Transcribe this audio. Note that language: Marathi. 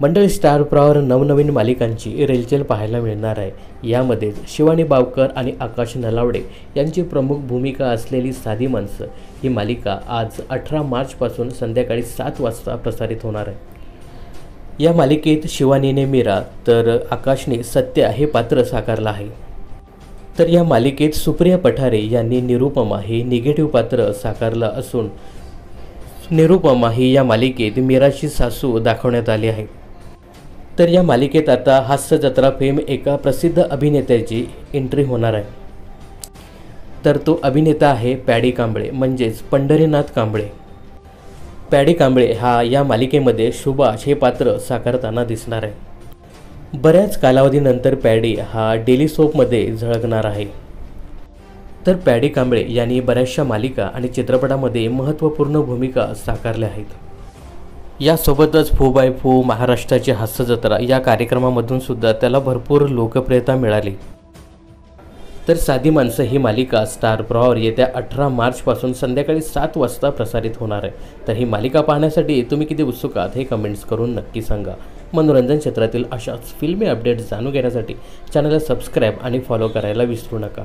मंडळी, स्टार प्रवाहावर नवनवीन मालिकांची रेलचेल पाहायला मिळणार आहे। यामध्ये शिवानी बावकर आणि आकाश नलावडे यांची प्रमुख भूमिका असलेली साधी माणसं ही मालिका आज 18 मार्चपासून संध्याकाळी 7 वाजता प्रसारित होणार आहे। या मालिकेत शिवानीने मीरा तर आकाशने सत्या हे पात्र साकारलं आहे। तर या मालिकेत सुप्रिया पठारे यांनी निरुपमा हे निगेटिव्ह पात्र साकारलं असून निरुपमा ही या मालिकेत मीराची सासू दाखवण्यात आली आहे। तर या मालिकेत आता हास्य जत्रा फेम एका प्रसिद्ध अभिनेत्याची एंट्री होणार आहे। तर तो अभिनेता आहे पॅडी कांबळे, म्हणजेच पंढरीनाथ कांबळे। पॅडी कांबळे हा या मालिकेमध्ये सुभाष हे पात्र साकारताना दिसणार आहे। बऱ्याच कालावधीनंतर पॅडी हा डेली सोपमध्ये झळकणार आहे। तर पॅडी कांबळे यांनी बऱ्याचशा मालिका आणि चित्रपटामध्ये महत्त्वपूर्ण भूमिका साकारल्या आहेत। यासोबतच फू बाय फू, महाराष्ट्राची हास्य जत्रा या कार्यक्रमामधून सुद्धा त्याला भरपूर लोकप्रियता मिळाली। तर साधी माणसं ही मालिका स्टार प्रवाहावर येत्या 18 मार्चपासून संध्याकाळी 7 वाजता प्रसारित होणार आहे। तर ही मालिका पाहण्यासाठी तुम्ही किती उत्सुक आहात हे कमेंट्स करून नक्की सांगा। मनोरंजन क्षेत्रातील अशाच फिल्मी अपडेट्स जाणून घेण्यासाठी चॅनलला सबस्क्राईब आणि फॉलो करायला विसरू नका।